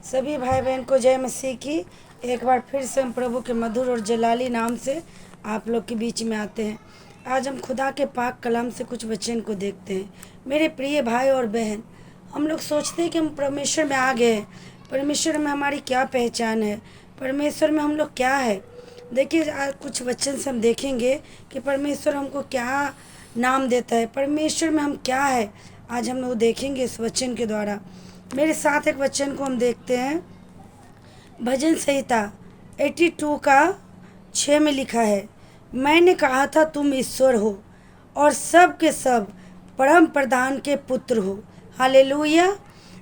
सभी भाई बहन को जय मसीह की। एक बार फिर से हम प्रभु के मधुर और जलाली नाम से आप लोग के बीच में आते हैं। आज हम खुदा के पाक कलाम से कुछ वचन को देखते हैं। मेरे प्रिय भाई और बहन, हम लोग सोचते हैं कि हम परमेश्वर में आ गए हैं। परमेश्वर में हमारी क्या पहचान है, परमेश्वर में हम लोग क्या है। देखिए, आज कुछ वचन से हम देखेंगे कि परमेश्वर हमको क्या नाम देता है, परमेश्वर में हम क्या है। आज हम लोग देखेंगे इस वचन के द्वारा। मेरे साथ एक वचन को हम देखते हैं। भजन संहिता 82 का 6 में लिखा है, मैंने कहा था तुम ईश्वर हो और सब के सब परम प्रधान के पुत्र हो। हालेलुया।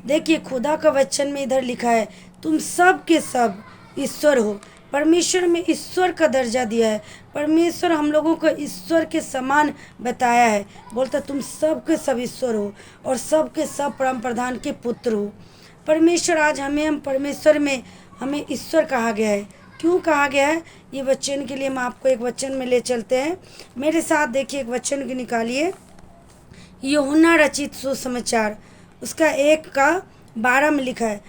देखिए, खुदा का वचन में इधर लिखा है तुम सब के सब ईश्वर हो। परमेश्वर में ईश्वर का दर्जा दिया है। परमेश्वर हम लोगों को ईश्वर के समान बताया है। बोलता तुम सब के सब ईश्वर हो और सब के सब परम प्रधान के पुत्र हो। परमेश्वर आज हम परमेश्वर में हमें ईश्वर कहा गया है। क्यों कहा गया है, ये वचन के लिए हम आपको एक वचन में ले चलते हैं। मेरे साथ देखिए, एक वचन की निकालिए। यूहन्ना रचित सुसमाचार उसका 1 का 12 में लिखा है,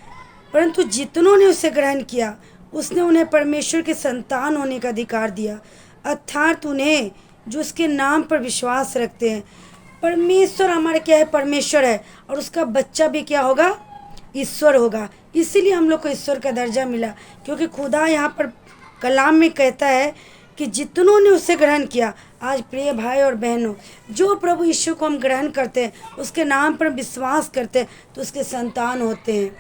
परंतु जितनों ने उसे ग्रहण किया उसने उन्हें परमेश्वर के संतान होने का अधिकार दिया, अर्थात उन्हें जो उसके नाम पर विश्वास रखते हैं। परमेश्वर हमारे क्या है, परमेश्वर है, और उसका बच्चा भी क्या होगा, ईश्वर होगा। इसीलिए हम लोग को ईश्वर का दर्जा मिला, क्योंकि खुदा यहाँ पर कलाम में कहता है कि जितनों ने उसे ग्रहण किया। आज प्रिय भाई और बहनों, जो प्रभु यीशु को हम ग्रहण करते हैं, उसके नाम पर विश्वास करते हैं, तो उसके संतान होते हैं।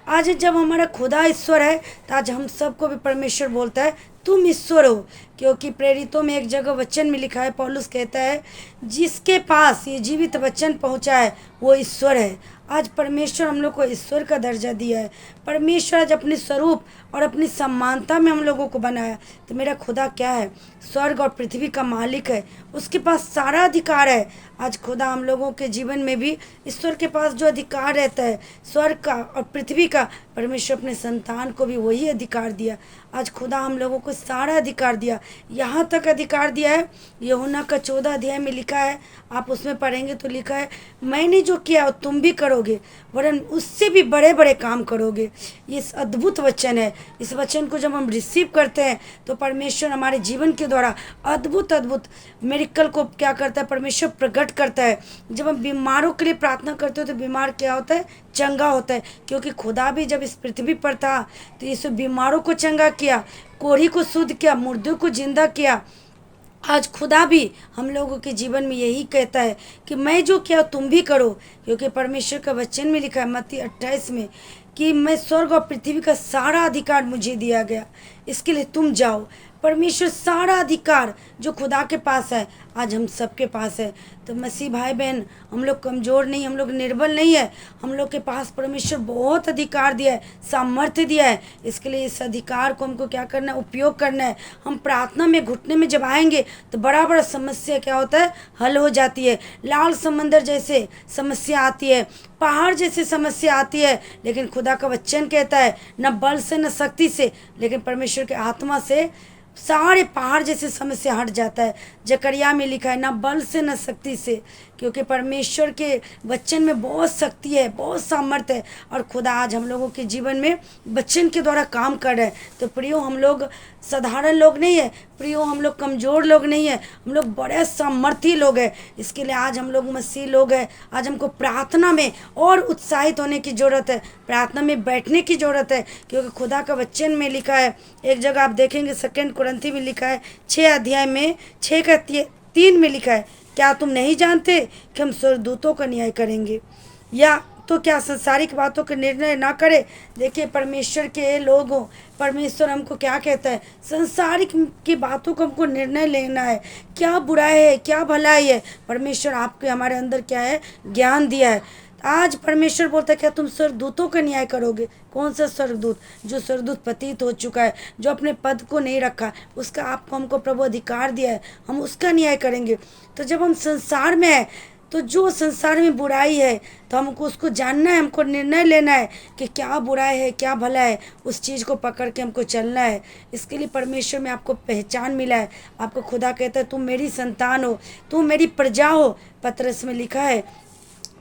आज जब हमारा खुदा ईश्वर है, तो आज हम सबको भी परमेश्वर बोलता है तुम ईश्वर हो। क्योंकि प्रेरितों में एक जगह वचन में लिखा है, पौलुस कहता है जिसके पास ये जीवित वचन पहुंचा है वो ईश्वर है। आज परमेश्वर हम लोग को ईश्वर का दर्जा दिया है। परमेश्वर आज अपने स्वरूप और अपनी समानता में हम लोगों को बनाया। तो मेरा खुदा क्या है, स्वर्ग और पृथ्वी का मालिक है, उसके पास सारा अधिकार है। आज खुदा हम लोगों के जीवन में भी ईश्वर के पास जो अधिकार रहता है स्वर्ग का और पृथ्वी का, परमेश्वर अपने संतान को भी वही अधिकार दिया। आज खुदा हम लोगों को सारा अधिकार दिया, यहाँ तक अधिकार दिया है। यूहन्ना का 14 अध्याय में लिखा है, आप उसमें पढ़ेंगे तो लिखा है मैंने जो किया वो तुम भी करोगे, वरन उससे भी बड़े बड़े काम करोगे। ये अद्भुत वचन है। इस वचन को जब हम रिसीव करते हैं तो परमेश्वर हमारे जीवन के द्वारा अद्भुत अद्भुत मेरिकल को क्या करता है, परमेश्वर प्रकट करता है। जब हम बीमारों के लिए प्रार्थना करते हो तो बीमार क्या होता है, चंगा होता है। क्योंकि खुदा भी जब इस पृथ्वी पर था तो यीशु बीमारों को चंगा किया, कोढ़ी को शुद्ध किया, मुर्दों को जिंदा किया। आज खुदा भी हम लोगों के जीवन में यही कहता है कि मैं जो किया तुम भी करो। क्योंकि परमेश्वर का वचन में लिखा है मत्ती 28 में कि मैं स्वर्ग और पृथ्वी का सारा अधिकार मुझे दिया गया, इसके लिए तुम जाओ। परमेश्वर सारा अधिकार जो खुदा के पास है आज हम सबके पास है। तो मसीह भाई बहन, हम लोग कमज़ोर नहीं, हम लोग निर्बल नहीं है। हम लोग के पास परमेश्वर बहुत अधिकार दिया है, सामर्थ्य दिया है। इसके लिए इस अधिकार को हमको क्या करना है, उपयोग करना है। हम प्रार्थना में घुटने में जब आएंगे तो बड़ा बड़ा समस्या क्या होता है, हल हो जाती है। लाल समंदर जैसे समस्या आती है, पहाड़ जैसी समस्या आती है, लेकिन खुदा का वचन कहता है न बल से न शक्ति से, लेकिन परमेश्वर के आत्मा से सारे पहाड़ जैसे समस्या हट जाता है। जकरिया में लिखा है ना बल से न शक्ति से, क्योंकि परमेश्वर के वचन में बहुत शक्ति है, बहुत सामर्थ्य है। और खुदा आज हम लोगों के जीवन में वचन के द्वारा काम कर रहे हैं। तो प्रियो, हम लोग साधारण लोग नहीं है, प्रियो हम लोग कमज़ोर लोग नहीं है, हम लोग बड़े सामर्थी लोग हैं। इसके लिए आज हम लोग मसीह लोग हैं। आज हमको प्रार्थना में और उत्साहित होने की ज़रूरत है, प्रार्थना में बैठने की ज़रूरत है। क्योंकि खुदा का वचन में लिखा है, एक जगह आप देखेंगे 2 कुरिन्थी में लिखा है 6 अध्याय में 6 का 3 में लिखा है, क्या तुम नहीं जानते कि हम स्वर्गदूतों का न्याय करेंगे, या तो क्या संसारिक बातों के निर्णय ना करे। देखिए, परमेश्वर के लोग हो, परमेश्वर हमको क्या कहता है, संसारिक की बातों को हमको निर्णय लेना है। क्या बुराई है, क्या भलाई है, परमेश्वर आपके हमारे अंदर क्या है, ज्ञान दिया है। आज परमेश्वर बोलता है क्या तुम स्वर्गदूतों का न्याय करोगे। कौन सा स्वर्गदूत, जो स्वर्गदूत पतित हो चुका है, जो अपने पद को नहीं रखा, उसका आपको हमको प्रभु अधिकार दिया है, हम उसका न्याय करेंगे। तो जब हम संसार में है तो जो संसार में बुराई है तो हमको उसको जानना है, हमको निर्णय लेना है कि क्या बुराई है क्या भला है, उस चीज़ को पकड़ के हमको चलना है। इसके लिए परमेश्वर में आपको पहचान मिला है। आपको खुदा कहता है तुम मेरी संतान हो, तुम मेरी प्रजा हो। पतरस में लिखा है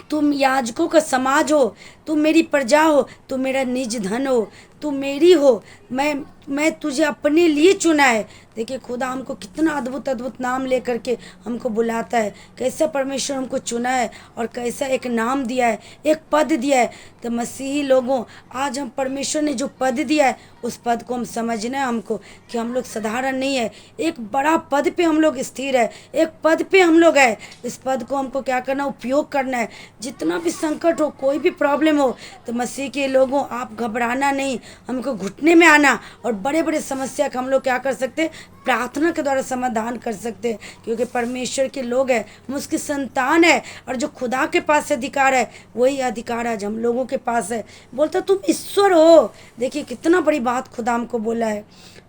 तुम याजकों का समाज हो, तुम मेरी प्रजा हो, तुम मेरा निज धन हो, तुम मेरी हो, मैं तुझे अपने लिए चुना है। देखिए खुदा हमको कितना अद्भुत अद्भुत नाम लेकर के हमको बुलाता है, कैसा परमेश्वर हमको चुना है और कैसा एक नाम दिया है, एक पद दिया है। तो मसीही लोगों, आज हम परमेश्वर ने जो पद दिया है उस पद को हम समझना है हमको, कि हम लोग साधारण नहीं है, एक बड़ा पद पे हम लोग स्थिर है, एक पद पे हम लोग है। इस पद को हमको क्या करना, उपयोग करना है। जितना भी संकट हो, कोई भी प्रॉब्लम हो, तो मसीह के लोगों आप घबराना नहीं, हमको घुटने में आना, और बड़े बड़े समस्या का हम लोग क्या कर सकते हैं, प्रार्थना के द्वारा समाधान कर सकते हैं। क्योंकि परमेश्वर के लोग हैं, हम उसकी संतान है, और जो खुदा के पास अधिकार है वही अधिकार आज हम लोगों के पास है। बोलता तुम ईश्वर हो। देखिए कितना बड़ी बात खुदा हमको बोला है।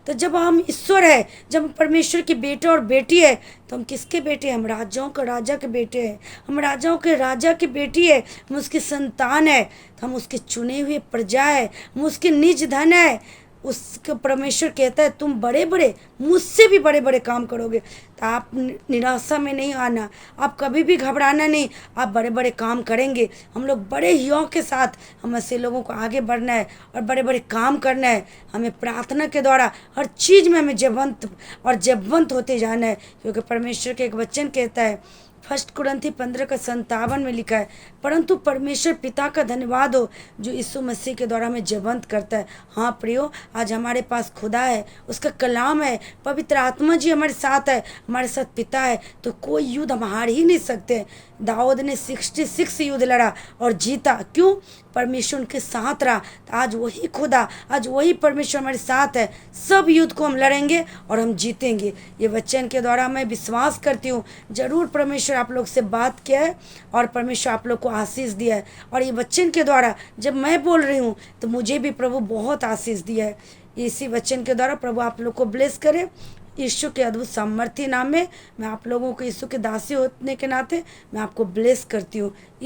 तो जब हम ईश्वर है, जब हम परमेश्वर के बेटे और बेटी है, तो हम किसके बेटे हैं, हम राजाओं का राजा के बेटे हैं, हम राजाओं के राजा की बेटी है, हम उसकी संतान है, तो हम उसके चुने हुए प्रजा है, हम उसके निज धन है। उसके परमेश्वर कहता है तुम बड़े बड़े, मुझसे भी बड़े बड़े काम करोगे। तो आप निराशा में नहीं आना, आप कभी भी घबराना नहीं, आप बड़े बड़े काम करेंगे। हम लोग बड़े हियों के साथ हम ऐसे लोगों को आगे बढ़ना है और बड़े बड़े काम करना है। हमें प्रार्थना के द्वारा हर चीज़ में हमें जबवंत होते जाना है। क्योंकि परमेश्वर के एक वचन कहता है, 1 कुरिन्थी 15:57 में लिखा है, परंतु परमेश्वर पिता का धन्यवाद हो जो यीशु मसीह के द्वारा हमें जीवंत करता है। हाँ प्रियो, आज हमारे पास खुदा है, उसका कलाम है, पवित्र आत्मा जी हमारे साथ है, हमारे साथ पिता है, तो कोई युद्ध हम हार ही नहीं सकते। दाऊद ने 66 युद्ध लड़ा और जीता। क्यों? परमेश्वर उनके साथ रहा। तो आज वही खुदा, आज वही परमेश्वर हमारे साथ है। सब युद्ध को हम लड़ेंगे और हम जीतेंगे। ये वचन के द्वारा मैं विश्वास करती हूँ, जरूर परमेश्वर आप लोग से बात किया है और परमेश्वर आप लोग को आशीष दिया है। और ये वचन के द्वारा जब मैं बोल रही हूँ तो मुझे भी प्रभु बहुत आशीष दिया है। इसी वचन के द्वारा प्रभु आप लोग को ब्लेस करे। यीशु के अद्भुत सामर्थ्य नाम में मैं आप लोगों को, यीशु के दासी होने के नाते मैं आपको ब्लेस करती हूँ।